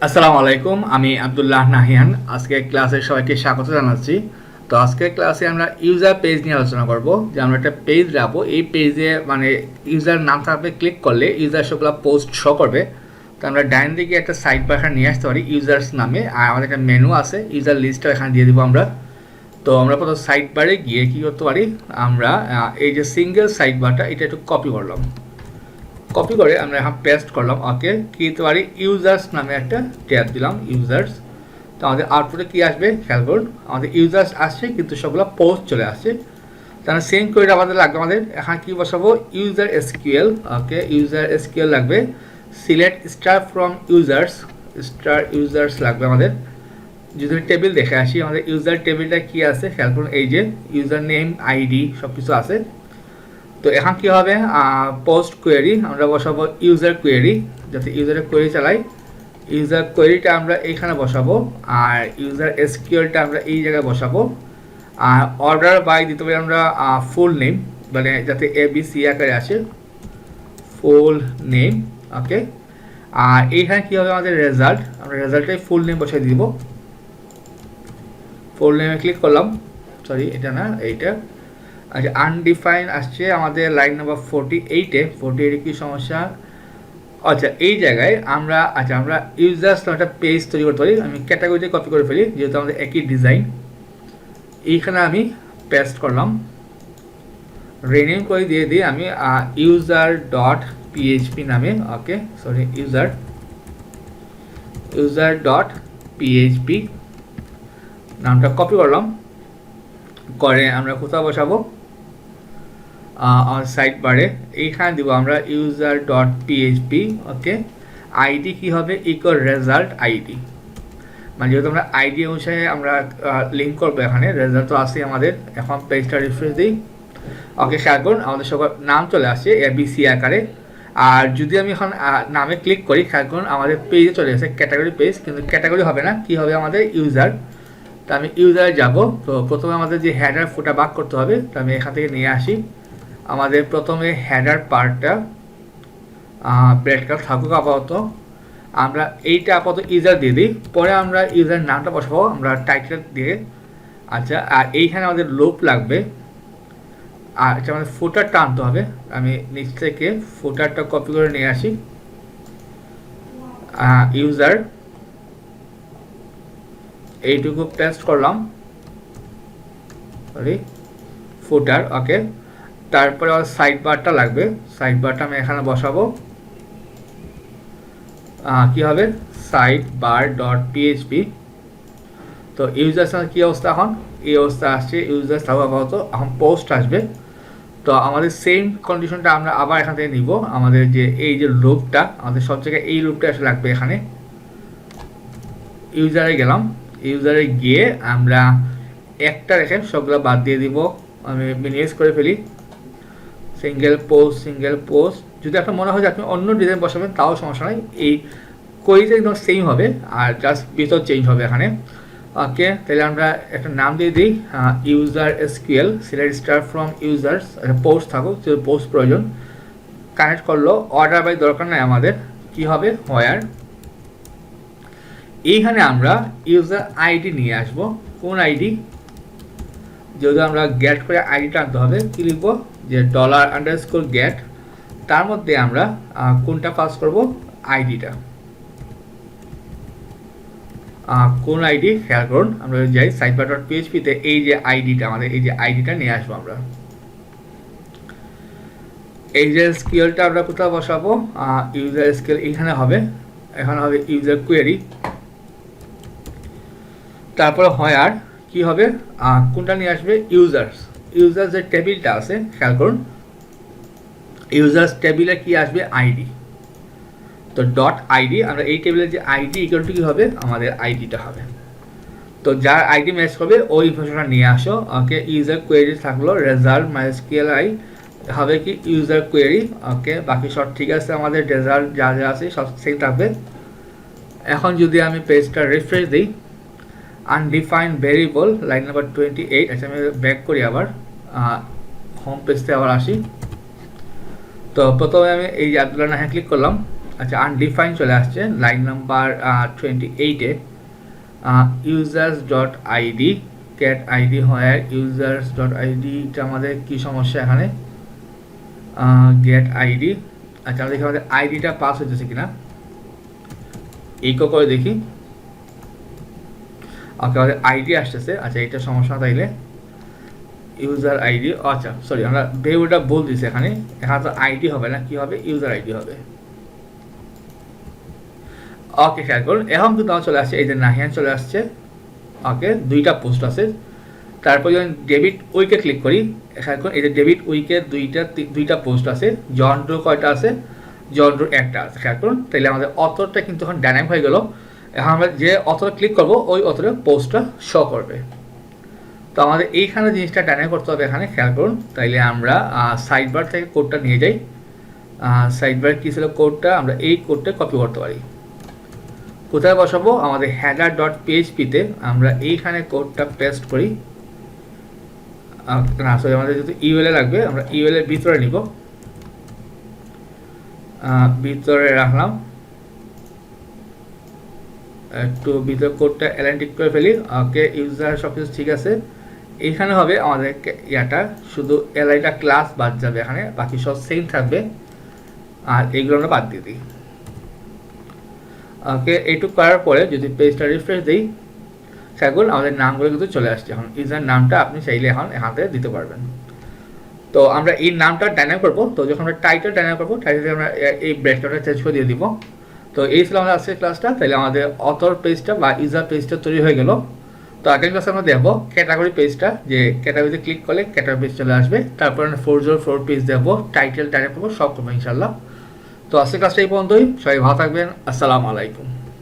আসসালামু আলাইকুম, আমি আব্দুল্লাহ নাহিয়ান। আজকে ক্লাসে সবাইকে স্বাগত জানাচ্ছি। তো আজকের ক্লাসে আমরা ইউজার পেজ নিয়ে আলোচনা করব। যে আমরা একটা পেজ রাখবো, এই পেজে মানে ইউজার নাম থাকবে, ক্লিক করলে ইউজার সবগুলো পোস্ট শো করবে। তো আমরা ডাইন দিকে একটা সাইড বার নিয়ে আসতে পারি ইউজার্স নামে, আর আমাদের একটা মেনু আছে, ইউজার লিস্টটা এখানে দিয়ে দিব আমরা। তো আমরা প্রথম সাইড বারে গিয়ে কী করতে পারি, আমরা এই যে সিঙ্গেল সাইড বারটা এটা একটু কপি করলাম, কপি করে আমরা এখন পেস্ট করলাম। ওকে, কী দিতে পারি, ইউজার্স নামে একটা ট্যাব দিলাম, ইউজার্স। তো আমাদের আউটপুটে কী আসবে খেয়াল করুন, আমাদের ইউজার্স আসছে কিন্তু সবগুলো পোস্ট চলে আসছে। তাহলে সেম করে আমাদের লাগবে, আমাদের এখন কী বসাবো, ইউজার এসকিউএল। ওকে, ইউজার এসকিউএল লাগবে, select star from users, star users লাগবে আমাদের। যদি টেবিল দেখে আসি, আমাদের ইউজার টেবিলটা কী আছে খেয়াল করুন, এই যে ইউজার নেম, আইডি সব কিছু আছে। তো এখন কী হবে, পোস্ট কোয়েরি আমরা বসাবো ইউজার কোয়েরি, যাতে ইউজারের কোয়েরি চালাই। ইউজার কোয়েরিটা আমরা এইখানে বসাবো, আর ইউজার এসকিউএলটা আমরা এই জায়গায় বসাবো। আর অর্ডার বাই দিতে পারি আমরা ফুল নেম, মানে যাতে ABC আকারে আসে, ফুল নেম। ওকে, আর এইখানে কী হবে, আমাদের রেজাল্ট, আমরা রেজাল্টে ফুল নেম বসাই দিব। ফুল নেমে ক্লিক করলাম, সরি এটা না, এইটা। আচ্ছা, আনডিফাইন আসছে আমাদের লাইন নাম্বার 48-এ। 48-এ কী সমস্যা, আচ্ছা এই জায়গায় আমরা আমরা ইউজার্স একটা পেজ তৈরি করতে পারি। আমি ক্যাটাগরিতে কপি করে ফেলি, যেহেতু আমাদের একই ডিজাইন। এইখানে আমি পেস্ট করলাম, রিনেম করে দিয়ে দিই আমি user.php নামে। ওকে, সরি user.php নামটা কপি করলাম, করে আমরা কোথাও বসাবো, সাইড বারে এইখানে দিব আমরা user.php। ওকে, আইডি কি হবে, ইকুয়াল রেজাল্ট আইডি, মানে যেহেতু আমরা আইডি অনুসারে আমরা লিঙ্ক করবো, এখানে রেজাল্ট তো আসে আমাদের। এখন পেজটা রিফ্রেশ দিই। ওকে, খেয়াল করুন আমাদের সবার নাম চলে আসছে ABC আকারে। আর যদি আমি এখন নামে ক্লিক করি, খেয়াল করুন আমাদের পেজে চলে আসে ক্যাটাগরি পেজ, কিন্তু ক্যাটাগরি হবে না, কি হবে আমাদের ইউজার। তো আমি ইউজারে যাব। তো প্রথমে আমাদের যে হেডার ফুটার বাক করতে হবে, তো আমি এখান থেকে নিয়ে আসি। আমাদের প্রথমে হেডার পার্টটা ব্রেড কার্ড থাকুক আপাতত, আমরা এইটা আপাতত ইউজার দিয়ে দিই, পরে আমরা ইউজার নামটা বসাবো আমরা টাইটেল দিয়ে। আচ্ছা, আর এইখানে আমাদের লুপ লাগবে, আর এটা আমাদের ফুটারটা আনতে হবে। আমি নিচ থেকে ফুটারটা কপি করে নিয়ে আসি, ইউজার এইটুকু পেস্ট করলাম, সরি ফুটার। ওকে, তারপরে আমার সাইড বারটা লাগবে, সাইড বারটা আমি এখানে বসাবো। কী হবে, সাইড বার ডট পিএইচপি। তো ইউজার্স কী অবস্থা, এখন এই অবস্থা আসছে, ইউজার্স থাকবে আপাতত। এখন পোস্ট আসবে। তো আমাদের সেম কন্ডিশনটা আমরা আবার এখান থেকে নিব, আমাদের যে এই যে লুপটা, আমাদের সব জায়গায় এই লুপটা আসলে লাগবে। এখানে ইউজারে গেলাম, ইউজারে গিয়ে আমরা একটা রেখে সবগুলো বাদ দিয়ে দিব। আমি মিনিমাইজ করে ফেলি, সিঙ্গেল পোস্ট। যদি আপনার মনে হয় যে আপনি অন্য ডিজাইন বসাবেন তাও সমস্যা নয়, এই কোয়েরিটা একদম সেম হবে, আর জাস্ট ভিতর চেঞ্জ হবে এখানে। ওকে, তাহলে আমরা একটা নাম দিয়ে দিই user SQL, select star from users, একটা পোস্ট থাকুক, যদি পোস্ট প্রয়োজন। কানেক্ট করলো, অর্ডার বাই দরকার নাই আমাদের, কি হবে হোয়ার। এইখানে আমরা ইউজার আইডি নিয়ে আসব। কোন আইডি, যেহেতু আমরা গেট করে আইডিটা আনতে হবে, কী লিখবো, যে $_get, তার মধ্যে আমরা কোনটা পাস করব, আইডিটা। কোন আইডি খেয়াল করুন, আমরা যাই সাইটবার.php-তে, এই যে আইডিটা আমাদের, এই যে আইডিটা নিয়ে আসবো আমরা। এই যে স্কিলটা আমরা কোথাও বসাবো, ইউজার স্কিল এইখানে হবে, এখানে হবে ইউজার কোয়েরি। তারপরে হয় আর কি হবে, কোনটা নিয়ে আসবে, ইউজার্স যে টেবিলটা আছে খেয়াল করুন, ইউজার্স টেবিলে কি আসবে, আইডি। তো ডট আইডি, আমরা এই টেবিলের যে আইডি ইকুয়াল টু কী হবে, আমাদের আইডিটা হবে। তো যার আইডি ম্যাচ করবে ওই ইনফরমেশনটা নিয়ে আসো। ওকে, ইউজার কোয়েরি থাকলো, রেজাল্ট MySQLi হবে কি ইউজার কোয়েরি। ওকে, বাকি সব ঠিক আছে, আমাদের রেজাল্ট যা যা আছে সব সেম থাকবে। এখন যদি আমি পেজটা রিফ্রেশ দিই, আনডিফাইন্ড ভেরিয়েবল লাইন নাম্বার 28। আচ্ছা, আমি ব্যাক করি, আবার হোম পেজতে আবার আসি। তো প্রথমে আমি এই আব্দুল্লাহ নাহিয়ান ক্লিক করলাম, আচ্ছা, আনডিফাইন চলে আসছে লাইন নাম্বার 28-এ। Users dot ID cat ID হয় ইউজার্স ডট আইডিটা আমাদের কী সমস্যা এখানে? Get ID. আচ্ছা, আমরা দেখি আমাদের আইডিটা পাস হইতেছে কিনা, ইকো করে দেখি। ওকে, আমাদের আইডি আসতেছে। আচ্ছা, এটা সমস্যা তাইলে ইউজার আইডি। আচ্ছা সরি, আমরা ভেউটা বল দিছি এখানে তো আইডি হবে না, কি হবে? ইউজার আইডি হবে। ওকে, খেয়াল করুন এখন কিন্তু আমার চলে আসছে, এই যে নাহিয়ান চলে আসছে। ওকে, দুইটা পোস্ট আছে। তারপর যখন ডেবিট উইকে ক্লিক করি, খেয়াল করুন এই যে ডেবিট উইকে দুইটা পোস্ট আছে। জন ডো কয়টা আছে? জন ডো একটা আছে। খেয়াল করুন, তাইলে আমাদের অথরটা কিন্তু এখন ডাইনামিক হয়ে গেল। এখন আমরা যে অথরে ক্লিক করবো ওই অথরে পোস্টটা শো করবে। তো আমাদের এইখানে জিনিসটা ডাইনামিক করতে হবে এখানে, খেয়াল করুন। তাইলে আমরা সাইড বার থেকে কোডটা নিয়ে যাই। সাইড বার কী ছিল কোডটা? আমরা এই কোডটা কপি করতে পারি। কোথায় বসাবো? আমাদের হেডার ডট পিএইচপিতে আমরা এইখানে কোডটা পেস্ট করি। না সরি, আমাদের যেহেতু ইউএলএ লাগবে, আমরা ইউএলএর ভিতরে নিব, ভিতরে রাখলাম। একটু ভিতরে কোডটা অ্যালাইন ঠিক করে ফেলি। ওকে, ইউজার সব কিছু ঠিক আছে। এইখানে হবে আমাদের ইয়াটা, শুধু এলআইটা ক্লাস বাদ যাবে এখানে, বাকি সব সেম থাকবে। আর এইগুলো আমরা বাদ দিয়ে দিই। ওকে, এইটুকু করার পরে যদি পেজটা রিফ্রেশ দিই, সেগুলো আমাদের নামগুলো কিন্তু চলে আসছে। এখন ইউজার নামটা আপনি চাইলে এখন এখান থেকে দিতে পারবেন। তো আমরা এই নামটা ডাইনামিক করবো। তো যখন আমরা টাইটেল ডাইনামিক করবো, টাইটেলে আমরা এই ব্র্যাকেটটা চেঞ্জ করে দিয়ে দিব। তো এই ছিল আমাদের আজকের ক্লাসটা। তাহলে আমাদের অথর পেজটা বা ইউজার পেজটা তৈরি হয়ে গেল। তো আগের ক্লাসে আমরা দেখবো ক্যাটাগরি পেজটা, যে ক্যাটাগরিতে ক্লিক করলে ক্যাটাগরি পেজ চলে আসবে। তারপর আমরা 404 পেজ দেবো, টাইটেল ডাইনামিক করবো, সব করবো ইনশাল্লাহ। তো আজকের ক্লাসটা এই পর্যন্তই। সবাই ভালো থাকবেন। আসসালামু আলাইকুম।